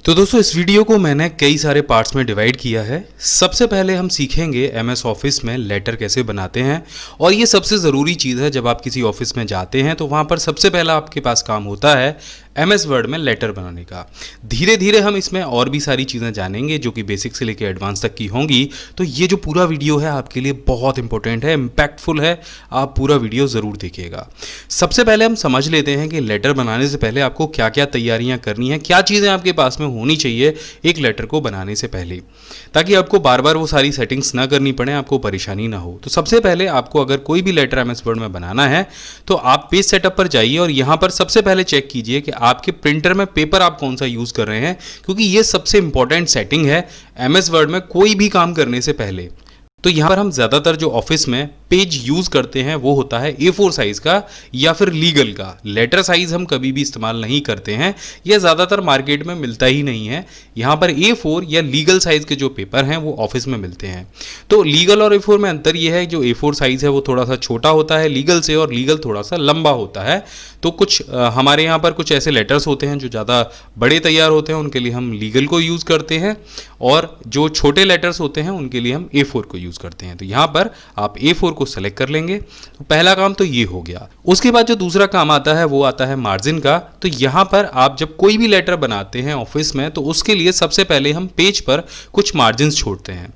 तो दोस्तों इस वीडियो को मैंने कई सारे पार्ट्स में डिवाइड किया है। सबसे पहले हम सीखेंगे एमएस ऑफिस में लेटर कैसे बनाते हैं, और ये सबसे ज़रूरी चीज़ है। जब आप किसी ऑफिस में जाते हैं तो वहाँ पर सबसे पहला आपके पास काम होता है एमएस वर्ड में लेटर बनाने का। धीरे धीरे हम इसमें और भी सारी चीज़ें जानेंगे जो कि बेसिक से लेकर एडवांस तक की होंगी। तो ये जो पूरा वीडियो है आपके लिए बहुत इंपॉर्टेंट है, इम्पैक्टफुल है, आप पूरा वीडियो ज़रूर देखिएगा। सबसे पहले हम समझ लेते हैं कि लेटर बनाने से पहले आपको क्या क्या तैयारियां करनी है, क्या चीज़ें आपके पास में होनी चाहिए एक लेटर को बनाने से पहले, ताकि आपको बार बार वो सारी सेटिंग्स ना करनी पड़े, आपको परेशानी ना हो। तो सबसे पहले आपको अगर कोई भी लेटर एमएस वर्ड में बनाना है तो आप पेज सेटअप पर जाइए और यहाँ पर सबसे पहले चेक कीजिए कि आपके प्रिंटर में पेपर आप कौन सा यूज़ कर रहे हैं, क्योंकि ये सबसे इंपॉर्टेंट सेटिंग है एमएस वर्ड में कोई भी काम करने से पहले। तो यहाँ पर हम ज़्यादातर जो ऑफिस में पेज यूज़ करते हैं वो होता है A4 साइज़ का या फिर लीगल का। लेटर साइज़ हम कभी भी इस्तेमाल नहीं करते हैं, यह ज़्यादातर मार्केट में मिलता ही नहीं है। यहाँ पर A4 या लीगल साइज़ के जो पेपर हैं वो ऑफिस में मिलते हैं। तो लीगल और A4 में अंतर यह है, जो A4 साइज़ है वो थोड़ा सा छोटा होता है लीगल से, और लीगल थोड़ा सा लंबा होता है। तो कुछ हमारे यहाँ पर कुछ ऐसे लेटर्स होते हैं जो ज़्यादा बड़े तैयार होते हैं, उनके लिए हम लीगल को यूज़ करते हैं, और जो छोटे लेटर्स होते हैं उनके लिए हम A4 को यूज़ करते हैं। तो यहाँ पर आप A4 को सेलेक्ट कर लेंगे। तो पहला काम तो ये हो गया। उसके बाद जो दूसरा काम आता है वो आता है मार्जिन का। तो यहाँ पर आप जब कोई भी लेटर बनाते हैं ऑफिस में तो उसके लिए सबसे पहले हम पेज पर कुछ मार्जिन छोड़ते हैं।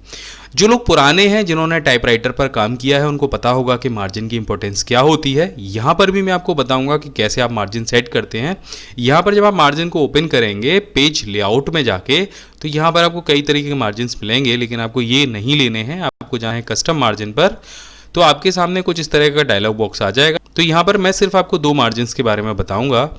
जो लोग पुराने हैं, जिन्होंने टाइपराइटर पर काम किया है, उनको पता होगा कि मार्जिन की इंपॉर्टेंस क्या होती है। यहाँ पर भी मैं आपको बताऊंगा कि कैसे आप मार्जिन सेट करते हैं। यहाँ पर जब आप मार्जिन को ओपन करेंगे पेज लेआउट में जाके, तो यहाँ पर आपको कई तरीके के मार्जिन मिलेंगे, लेकिन आपको ये नहीं लेने हैं। आपको जाना है कस्टम मार्जिन पर, तो आपके सामने कुछ इस तरह का डायलॉग बॉक्स आ जाएगा। तो यहाँ पर मैं सिर्फ आपको दो मार्जिन के बारे में बताऊंगा।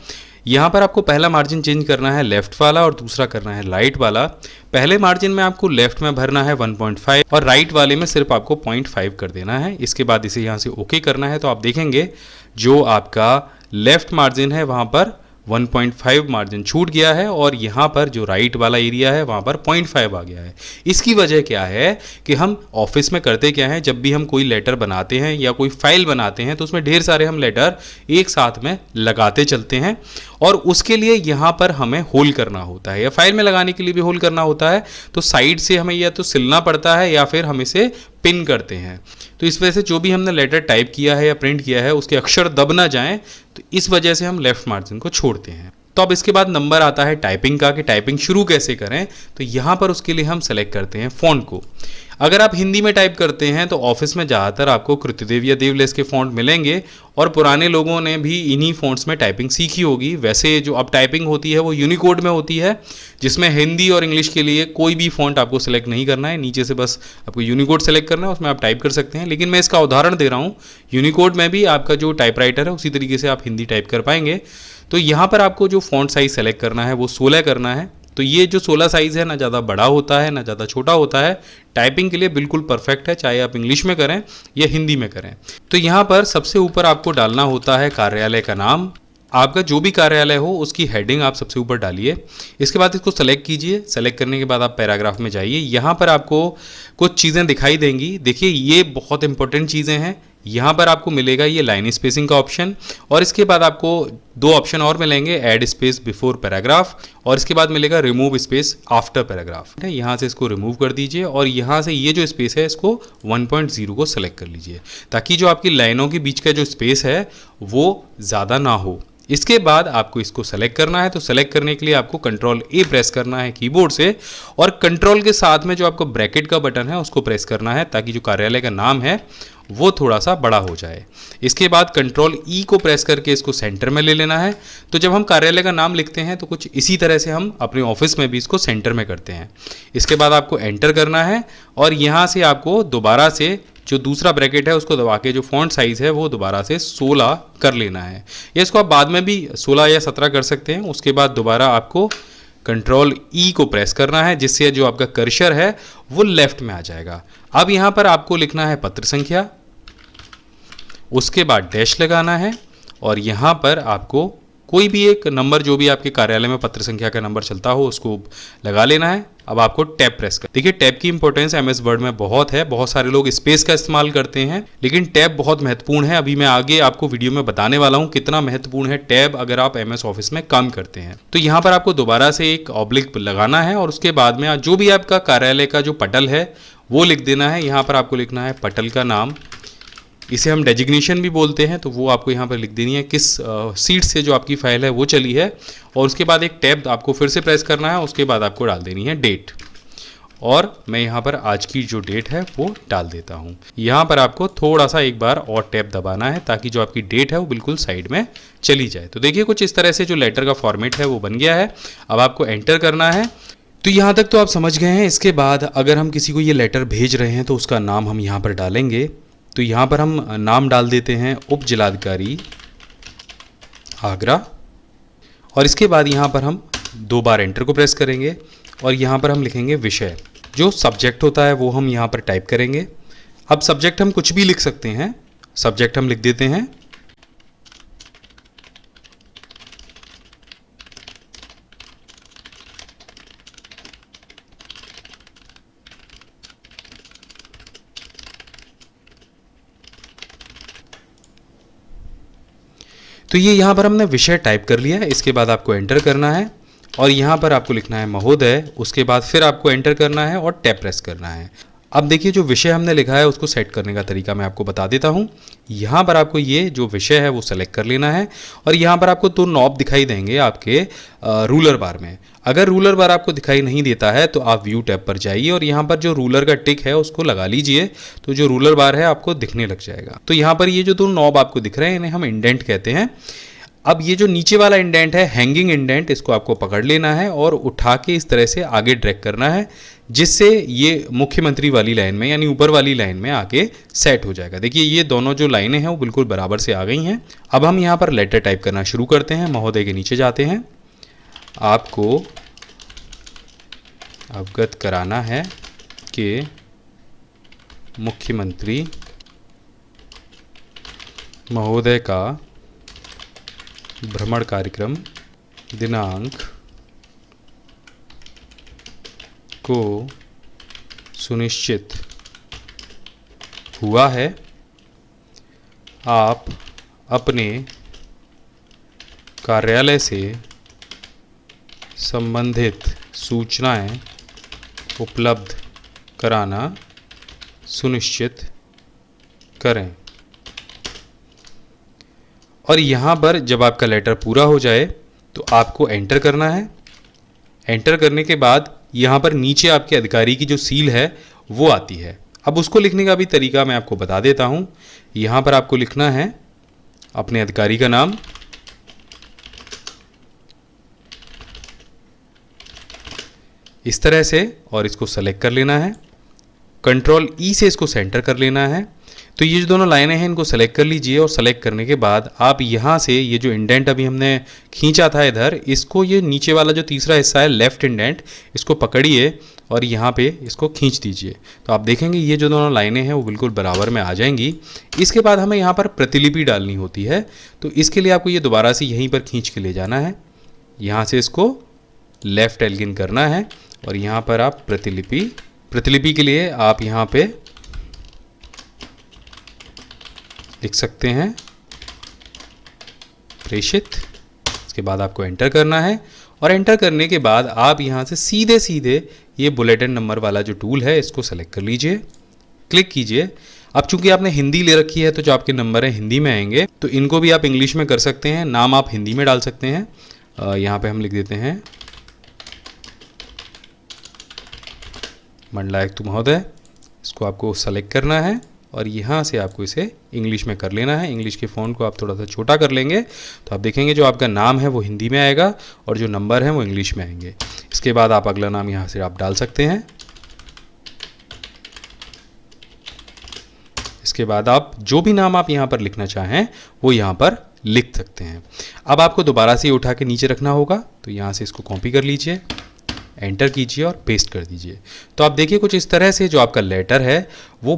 यहाँ पर आपको पहला मार्जिन चेंज करना है लेफ्ट वाला और दूसरा करना है राइट वाला। पहले मार्जिन में आपको लेफ्ट में भरना है 1.5 और राइट वाले में सिर्फ आपको 0.5 कर देना है। इसके बाद इसे यहाँ से ओके करना है। तो आप देखेंगे जो आपका लेफ्ट मार्जिन है वहाँ पर 1.5 मार्जिन छूट गया है, और यहाँ पर जो राइट वाला एरिया है वहाँ पर 0.5 आ गया है। इसकी वजह क्या है कि हम ऑफिस में करते क्या है, जब भी हम कोई लेटर बनाते हैं या कोई फाइल बनाते हैं तो उसमें ढेर सारे हम लेटर एक साथ में लगाते चलते हैं, और उसके लिए यहाँ पर हमें होल करना होता है, या फाइल में लगाने के लिए भी होल करना होता है। तो साइड से हमें या तो सिलना पड़ता है या फिर हम इसे पिन करते हैं। तो इस वजह से जो भी हमने लेटर टाइप किया है या प्रिंट किया है उसके अक्षर दब ना जाएं, तो इस वजह से हम लेफ्ट मार्जिन को छोड़ते हैं। तो अब इसके बाद नंबर आता है टाइपिंग का, कि टाइपिंग शुरू कैसे करें। तो यहाँ पर उसके लिए हम सेलेक्ट करते हैं फ़ॉन्ट को। अगर आप हिंदी में टाइप करते हैं तो ऑफिस में ज़्यादातर आपको कृत्यदेव या देवलेस के फ़ॉन्ट मिलेंगे, और पुराने लोगों ने भी इन्हीं फ़ॉन्ट्स में टाइपिंग सीखी होगी। वैसे जो अब टाइपिंग होती है वो यूनिकोड में होती है, जिसमें हिंदी और इंग्लिश के लिए कोई भी फ़ॉन्ट आपको सेलेक्ट नहीं करना है। नीचे से बस आपको यूनिकोड सेलेक्ट करना है, उसमें आप टाइप कर सकते हैं। लेकिन मैं इसका उदाहरण दे रहा हूँ, यूनिकोड में भी आपका जो टाइपराइटर है उसी तरीके से आप हिंदी टाइप कर पाएंगे। तो यहाँ पर आपको जो फ़ॉन्ट साइज़ सेलेक्ट करना है वो 16 करना है। तो ये जो 16 साइज़ है ना ज़्यादा बड़ा होता है ना ज़्यादा छोटा होता है, टाइपिंग के लिए बिल्कुल परफेक्ट है, चाहे आप इंग्लिश में करें या हिंदी में करें। तो यहाँ पर सबसे ऊपर आपको डालना होता है कार्यालय का नाम। आपका जो भी कार्यालय हो उसकी हेडिंग आप सबसे ऊपर डालिए। इसके बाद इसको सेलेक्ट कीजिए। सेलेक्ट करने के बाद आप पैराग्राफ में जाइए। यहाँ पर आपको कुछ चीज़ें दिखाई देंगी। देखिए ये बहुत इंपॉर्टेंट चीज़ें हैं। यहाँ पर आपको मिलेगा ये लाइन स्पेसिंग का ऑप्शन, और इसके बाद आपको दो ऑप्शन और मिलेंगे, ऐड स्पेस बिफोर पैराग्राफ, और इसके बाद मिलेगा रिमूव स्पेस आफ्टर पैराग्राफ। यहाँ से इसको रिमूव कर दीजिए, और यहाँ से ये जो स्पेस है इसको 1.0 को सेलेक्ट कर लीजिए, ताकि जो आपकी लाइनों के बीच का जो स्पेस है वो ज़्यादा ना हो। इसके बाद आपको इसको सेलेक्ट करना है। तो सेलेक्ट करने के लिए आपको कंट्रोल A प्रेस करना है कीबोर्ड से, और कंट्रोल के साथ में जो आपको ब्रैकेट का बटन है उसको प्रेस करना है, ताकि जो कार्यालय का नाम है वो थोड़ा सा बड़ा हो जाए। इसके बाद कंट्रोल E को प्रेस करके इसको सेंटर में ले लेना है। तो जब हम कार्यालय का नाम लिखते हैं तो कुछ इसी तरह से हम अपने ऑफिस में भी इसको सेंटर में करते हैं। इसके बाद आपको एंटर करना है, और यहाँ से आपको दोबारा से जो दूसरा ब्रैकेट है उसको दबा के जो फॉन्ट साइज़ है वो दोबारा से 16 कर लेना है। या इसको आप बाद में भी 16 या 17 कर सकते हैं। उसके बाद दोबारा आपको कंट्रोल E को प्रेस करना है, जिससे जो आपका कर्सर है वो लेफ्ट में आ जाएगा। अब यहाँ पर आपको लिखना है पत्र संख्या, उसके बाद डैश लगाना है, और यहाँ पर आपको कोई भी एक नंबर जो भी आपके कार्यालय में पत्र संख्या का नंबर चलता हो उसको लगा लेना है। अब आपको टैब प्रेस कर, देखिए टैब की इंपॉर्टेंस एमएस वर्ड में बहुत है। बहुत सारे लोग स्पेस का इस्तेमाल करते हैं, लेकिन टैब बहुत महत्वपूर्ण है। अभी मैं आगे आपको वीडियो में बताने वाला हूं कितना महत्वपूर्ण है टैब अगर आप एमएस ऑफिस में काम करते हैं। तो यहाँ पर आपको दोबारा से एक ऑब्लिक लगाना है और उसके बाद में जो भी आपका कार्यालय का जो पटल है वो लिख देना है। यहाँ पर आपको लिखना है पटल का नाम, इसे हम डेजिग्नेशन भी बोलते हैं, तो वो आपको यहाँ पर लिख देनी है किस सीट से जो आपकी फाइल है वो चली है। और उसके बाद एक टैब आपको फिर से प्रेस करना है, उसके बाद आपको डाल देनी है डेट। और मैं यहाँ पर आज की जो डेट है वो डाल देता हूँ। यहाँ पर आपको थोड़ा सा एक बार और टैब दबाना है ताकि जो आपकी डेट है वो बिल्कुल साइड में चली जाए। तो देखिए कुछ इस तरह से जो लेटर का फॉर्मेट है वो बन गया है। अब आपको एंटर करना है। तो यहाँ तक तो आप समझ गए हैं। इसके बाद अगर हम किसी को ये लेटर भेज रहे हैं तो उसका नाम हम यहाँ पर डालेंगे। तो यहाँ पर हम नाम डाल देते हैं उप जिलाधिकारी आगरा, और इसके बाद यहाँ पर हम 2 बार एंटर को प्रेस करेंगे और यहाँ पर हम लिखेंगे विषय। जो सब्जेक्ट होता है वो हम यहाँ पर टाइप करेंगे। अब सब्जेक्ट हम कुछ भी लिख सकते हैं, सब्जेक्ट हम लिख देते हैं तो ये यहाँ पर हमने विषय टाइप कर लिया है। इसके बाद आपको एंटर करना है और यहाँ पर आपको लिखना है महोदय। उसके बाद फिर आपको एंटर करना है और टैब प्रेस करना है। अब देखिए जो विषय हमने लिखा है उसको सेट करने का तरीका मैं आपको बता देता हूँ। यहाँ पर आपको ये जो विषय है वो सेलेक्ट कर लेना है और यहाँ पर आपको 2 नॉब दिखाई देंगे आपके रूलर बार में। अगर रूलर बार आपको दिखाई नहीं देता है तो आप व्यू टैब पर जाइए और यहाँ पर जो रूलर का टिक है उसको लगा लीजिए, तो जो रूलर बार है आपको दिखने लग जाएगा। तो यहाँ पर ये जो 2 नॉब आपको दिख रहे हैं इन्हें हम इंडेंट कहते हैं। अब ये जो नीचे वाला इंडेंट है हैंगिंग इंडेंट, इसको आपको पकड़ लेना है और उठा के इस तरह से आगे ड्रैग करना है, जिससे ये मुख्यमंत्री वाली लाइन में यानी ऊपर वाली लाइन में आके सेट हो जाएगा। देखिए ये दोनों जो लाइनें हैं वो बिल्कुल बराबर से आ गई हैं। अब हम यहाँ पर लेटर टाइप करना शुरू करते हैं। महोदय के नीचे जाते हैं। आपको अवगत कराना है कि मुख्यमंत्री महोदय का भ्रमण कार्यक्रम दिनांक को सुनिश्चित हुआ है। आप अपने कार्यालय से संबंधित सूचनाएं उपलब्ध कराना सुनिश्चित करें। और यहाँ पर जब आपका लेटर पूरा हो जाए तो आपको एंटर करना है। एंटर करने के बाद यहाँ पर नीचे आपके अधिकारी की जो सील है वो आती है। अब उसको लिखने का भी तरीका मैं आपको बता देता हूँ। यहाँ पर आपको लिखना है अपने अधिकारी का नाम, इस तरह से, और इसको सेलेक्ट कर लेना है। कंट्रोल ई से इसको सेंटर कर लेना है। तो ये जो दोनों लाइनें हैं इनको सेलेक्ट कर लीजिए और सेलेक्ट करने के बाद आप यहाँ से ये जो इंडेंट अभी हमने खींचा था इधर, इसको ये नीचे वाला जो तीसरा हिस्सा है लेफ्ट इंडेंट, इसको पकड़िए और यहाँ पे इसको खींच दीजिए। तो आप देखेंगे ये जो दोनों लाइनें हैं वो बिल्कुल बराबर में आ जाएंगी। इसके बाद हमें यहाँ पर प्रतिलिपि डालनी होती है, तो इसके लिए आपको ये दोबारा से यहीं पर खींच के ले जाना है। यहाँ से इसको लेफ्ट एल्गिन करना है और यहाँ पर आप प्रतिलिपि के लिए आप यहाँ पे लिख सकते हैं प्रेषित। इसके बाद आपको एंटर करना है और एंटर करने के बाद आप यहाँ से सीधे सीधे ये बुलेटिन नंबर वाला जो टूल है इसको सेलेक्ट कर लीजिए, क्लिक कीजिए। अब चूंकि आपने हिंदी ले रखी है तो जो आपके नंबर है हिंदी में आएंगे, तो इनको भी आप इंग्लिश में कर सकते हैं। नाम आप हिंदी में डाल सकते हैं। यहाँ पे हम लिख देते हैं मंडलायुक्त महोदय। इसको आपको सेलेक्ट करना है और यहाँ से आपको इसे इंग्लिश में कर लेना है। इंग्लिश के फ़ॉन्ट को आप थोड़ा सा छोटा कर लेंगे तो आप देखेंगे जो आपका नाम है वो हिंदी में आएगा और जो नंबर है वो इंग्लिश में आएंगे। इसके बाद आप अगला नाम यहाँ से आप डाल सकते हैं। इसके बाद आप जो भी नाम आप यहाँ पर लिखना चाहें वो यहाँ पर लिख सकते हैं। अब आपको दोबारा से उठा के नीचे रखना होगा, तो यहाँ से इसको कॉपी कर लीजिए, एंटर कीजिए और पेस्ट कर दीजिए। तो आप देखिए कुछ इस तरह से जो आपका लेटर है वो